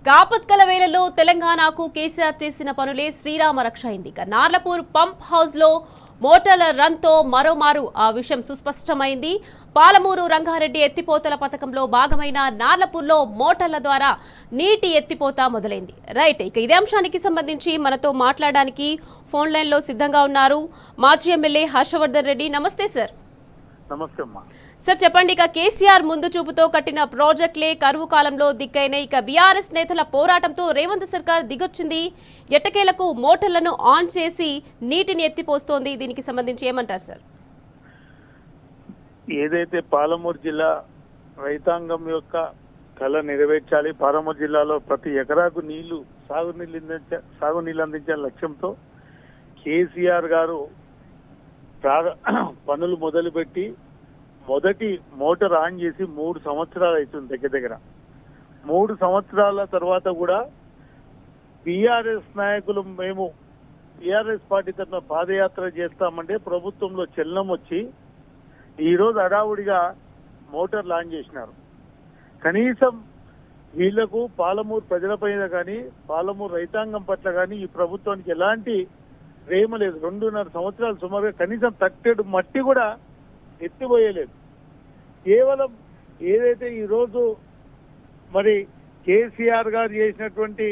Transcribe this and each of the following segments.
కాపత్కల వేళలో తెలంగాణకు కేసీఆర్ చేసిన పనులే శ్రీరామ రక్ష అయింది. నార్లపూర్ పంప్ హౌస్ లో మోటార్ల రన్ తో మరోమారు ఆ విషయం సుస్పష్టమైంది. పాలమూరు రంగారెడ్డి ఎత్తిపోతల పథకంలో భాగమైన నార్లపూర్లో మోటార్ల ద్వారా నీటి ఎత్తిపోత మొదలైంది. రైట్, ఇక ఇదే అంశానికి సంబంధించి మనతో మాట్లాడడానికి ఫోన్ లైన్ లో సిద్ధంగా ఉన్నారు మాజీ ఎమ్మెల్యే హర్షవర్ధన్ రెడ్డి. నమస్తే సార్. నమస్తే అమ్మా. సార్ చెప్పండి, ఇక కేసీఆర్ ముందు చూపుతో కట్టిన ప్రాజెక్టులే కరువు కాలంలో దిక్కైనాయి. ఇక బీఆర్ఎస్ నేతల పోరాటంతో రేవంత్ సర్కార్ దిగొచ్చింది. ఎట్టకేలకు మోటార్లను ఆన్ చేసి నీటిని ఎత్తిపోస్తోంది. దీనికి సంబంధించి ఏమంటారు సార్? ఏదైతే పాలమూరు జిల్లా రైతాంగం యొక్క కళ నెరవేర్చాలి, పాలమూరు జిల్లాలో ప్రతి ఎకరాకు సాగునీళ్ళు అందించే లక్ష్యంతో కేసీఆర్ గారు పనులు మొదలుపెట్టి మొదటి మోటార్ ఆన్ చేసి 3 సంవత్సరాలు అవుతుంది. దగ్గర 3 సంవత్సరాల తర్వాత కూడా బీఆర్ఎస్ నాయకులు మేము బీఆర్ఎస్ పార్టీ తరఫున పాదయాత్ర చేస్తామంటే ప్రభుత్వంలో చలనం వచ్చి ఈరోజు హడావుడిగా మోటార్ లాంచ్ చేసినారు. కనీసం వీళ్లకు పాలమూరు ప్రజలపైన కానీ పాలమూరు రైతాంగం పట్ల కానీ ఈ ప్రభుత్వానికి ఎలాంటి ప్రేమ లేదు. 2.5 సంవత్సరాలు సుమారుగా కనీసం తట్టెడు మట్టి కూడా ఎత్తిపోయలేదు. కేవలం ఏదైతే ఈరోజు మరి కేసీఆర్ గారు చేసినటువంటి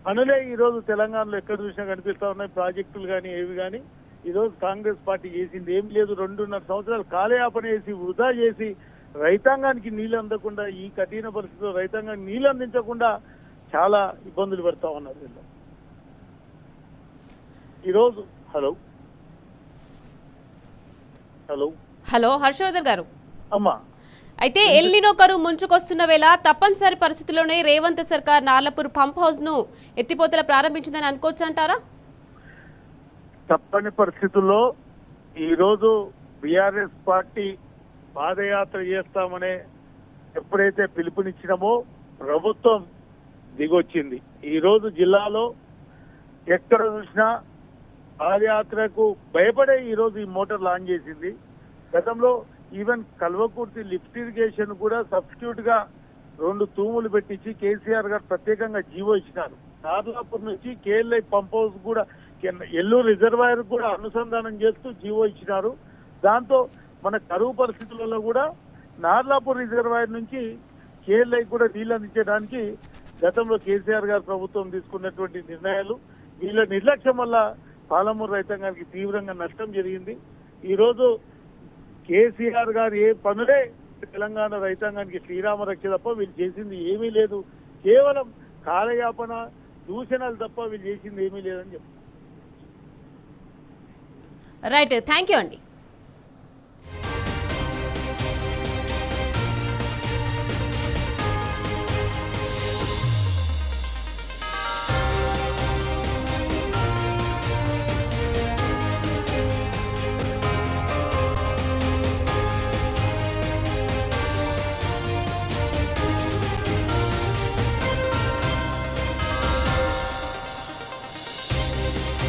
పనులే ఈరోజు తెలంగాణలో ఎక్కడ చూసినా కనిపిస్తా ఉన్నాయి. ప్రాజెక్టులు కానీ ఏవి కానీ ఈరోజు కాంగ్రెస్ పార్టీ చేసింది ఏం లేదు. 2.5 సంవత్సరాలు కాలయాపన చేసి వృధా చేసి రైతాంగానికి నీళ్లు అందకుండా, ఈ కఠిన పరిస్థితుల్లో రైతాంగానికి నీళ్లు అందించకుండా చాలా ఇబ్బందులు పెడతా ఉన్నారు వీళ్ళు. ఈరోజు హలో హలో హలో హర్షవర్ధన్ గారు అమ్మా, అయితే ఎల్నినో కరువు ముంచుకొస్తున్న వేళ తప్పనిసరి పరిస్థితుల్లోనే రేవంత్ సర్కార్ నార్లపూర్ పంప్ హౌస్ ను ఎత్తిపోతల ప్రారంభించిందని అనుకోవచ్చు అంటారా? తప్పని పరిస్థితుల్లో ఈరోజు బీఆర్ఎస్ పార్టీ పాదయాత్ర చేస్తామనే ఎప్పుడైతే పిలుపునిచ్చినామో ప్రభుత్వం దిగొచ్చింది. ఈరోజు జిల్లాలో ఎక్కడ చూసినా పాదయాత్రకు భయపడే ఈరోజు ఈ మోటార్ లాంచ్ చేసింది. గతంలో ఈవెన్ కల్వకుర్తి లిఫ్ట్ ఇరిగేషన్ కూడా సబ్స్టిట్యూట్ గా 2 తూములు పెట్టించి కేసీఆర్ గారు ప్రత్యేకంగా జీవో ఇచ్చినారు. నార్లాపూర్ నుంచి కేఎల్ఐ పంప్ హౌస్ కూడా ఎల్లూరు రిజర్వాయర్ కూడా అనుసంధానం చేస్తూ జీవో ఇచ్చినారు. దాంతో మన కరువు పరిస్థితులలో కూడా నార్లాపూర్ రిజర్వాయర్ నుంచి కేఎల్ఐ కూడా నీళ్లు అందించడానికి గతంలో కేసీఆర్ గారు ప్రభుత్వం తీసుకున్నటువంటి నిర్ణయాలు, వీళ్ళ నిర్లక్ష్యం వల్ల పాలమూరు రైతాంగానికి తీవ్రంగా నష్టం జరిగింది. ఈరోజు కేసీఆర్ గారు ఏ పనులే తెలంగాణ రైతాంగానికి శ్రీరామ రక్ష తప్ప వీళ్ళు చేసింది ఏమీ లేదు. కేవలం కాలయాపన దూషణలు తప్ప వీళ్ళు చేసింది ఏమీ లేదని చెప్తారు. రైట్, థ్యాంక్ యూ అండి.